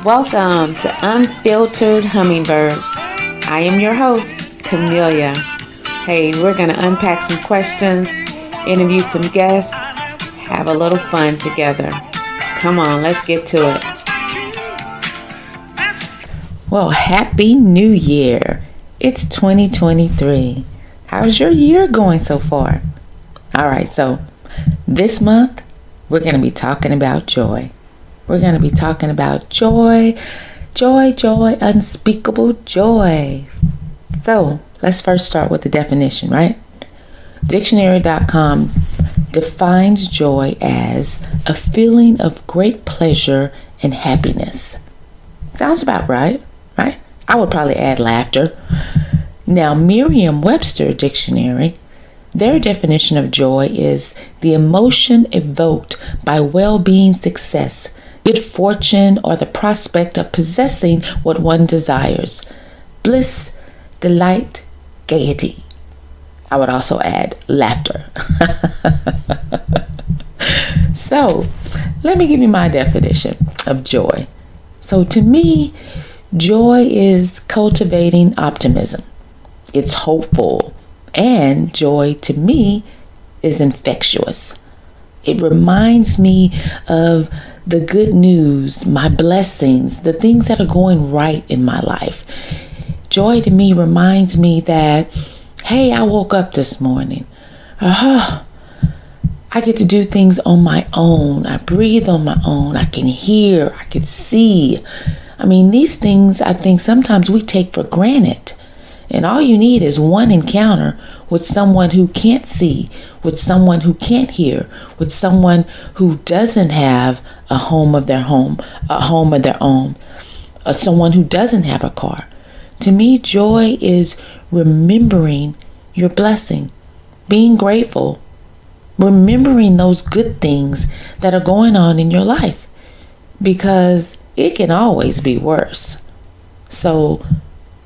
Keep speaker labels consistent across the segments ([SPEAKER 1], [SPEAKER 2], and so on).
[SPEAKER 1] Welcome to Unfiltered Hummingbird. I am your host, Camellia. Hey, we're going to unpack some questions, interview some guests, have a little fun together. Come on, let's get to it. Well, Happy New Year. It's 2023. How's your year going so far? All right, so this month, we're going to be talking about joy. We're going to be talking about joy, unspeakable joy. So let's first start with the definition, right? Dictionary.com defines joy as a feeling of great pleasure and happiness. Sounds about right? I would probably add laughter. Now, Merriam-Webster dictionary, their definition of joy is the emotion evoked by well-being, success, good fortune, or the prospect of possessing what one desires. Bliss, delight, gaiety. I would also add laughter. So, let me give you my definition of joy. So, to me, joy is cultivating optimism. It's hopeful. And joy, to me, is infectious. It reminds me of the good news, my blessings, the things that are going right in my life. Joy to me reminds me that, hey, I woke up this morning. I get to do things on my own. I breathe on my own. I can hear. I can see. I mean, these things I think sometimes we take for granted. And all you need is one encounter with someone who can't see, with someone who can't hear, with someone who doesn't have a home of their own, or someone who doesn't have a car. To me, joy is remembering your blessing, being grateful, remembering those good things that are going on in your life, because it can always be worse. So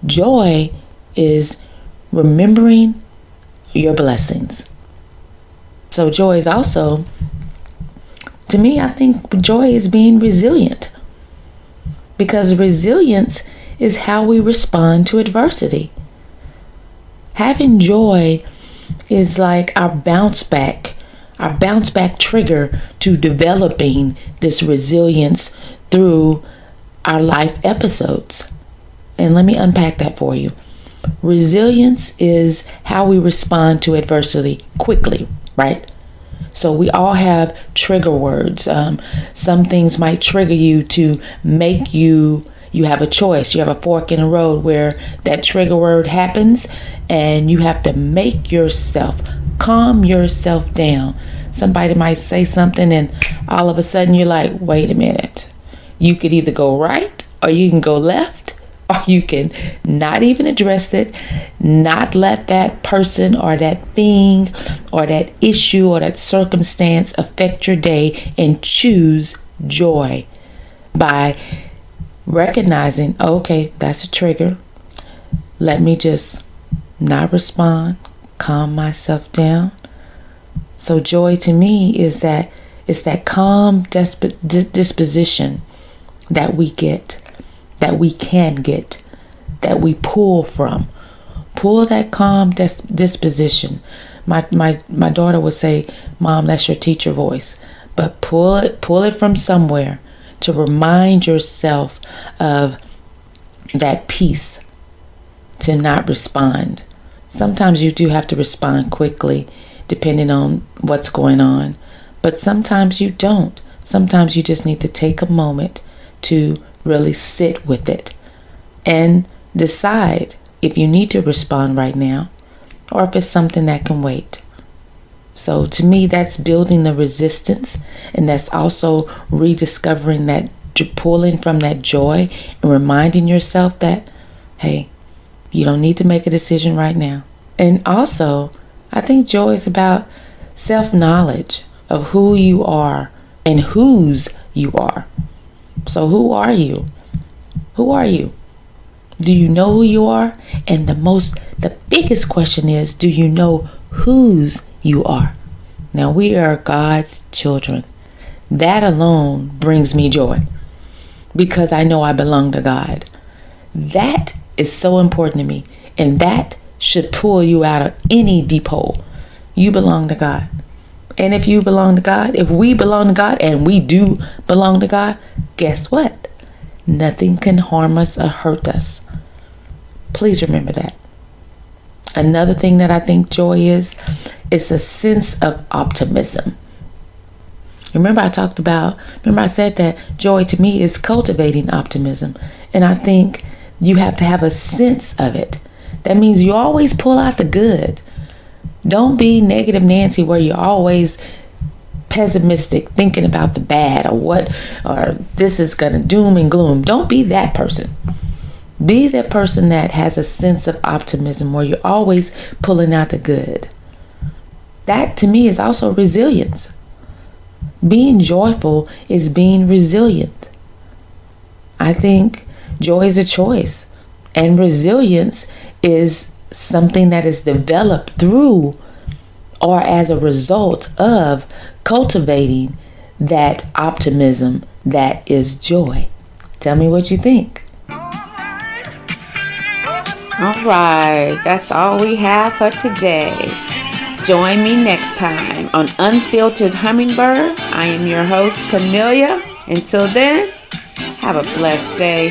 [SPEAKER 1] joy is remembering your blessings. So joy is also, to me, I think joy is being resilient, because resilience is how we respond to adversity. Having joy is like our bounce back trigger to developing this resilience through our life episodes. And let me unpack that for you. Resilience is how we respond to adversity quickly, right? So we all have trigger words. Some things might trigger you to make you have a choice. You have a fork in the road where that trigger word happens, and you have to make yourself, calm yourself down. Somebody might say something, and all of a sudden you're like, wait a minute. You could either go right or you can go left. Or you can not even address it, not let that person or that thing or that issue or that circumstance affect your day, and choose joy by recognizing, okay, that's a trigger. Let me just not respond, calm myself down. So joy to me is that it's that calm disposition that we get, that we can get, that we pull from. Pull that calm disposition. My daughter would say, Mom, that's your teacher voice. But pull it from somewhere to remind yourself of that peace, to not respond. Sometimes you do have to respond quickly, depending on what's going on. But sometimes you don't. Sometimes you just need to take a moment to really sit with it and decide if you need to respond right now or if it's something that can wait. So to me, that's building the resistance, and that's also rediscovering that, pulling from that joy and reminding yourself that, hey, you don't need to make a decision right now. And also, I think joy is about self-knowledge of who you are and whose you are. So who are you? Who are you? Do you know who you are? And the biggest question is, do you know whose you are? Now, we are God's children. That alone brings me joy. because I know I belong to God. That is so important to me. And that should pull you out of any deep hole. You belong to God. And if you belong to God, if we belong to God, and we do belong to God, guess what? Nothing can harm us or hurt us. Please remember that. Another thing that I think joy is a sense of optimism. Remember I said that joy to me is cultivating optimism. And I think you have to have a sense of it. That means you always pull out the good. Don't be negative Nancy where you're always pessimistic, thinking about the bad or this is going to doom and gloom. Don't be that person. Be that person that has a sense of optimism where you're always pulling out the good. That to me is also resilience. Being joyful is being resilient. I think joy is a choice, and resilience is something that is developed through or as a result of cultivating that optimism that is joy. Tell me what you think.
[SPEAKER 2] All right, that's all we have for today. Join me next time on Unfiltered Hummingbird. I am your host, Camellia. Until then, have a blessed day.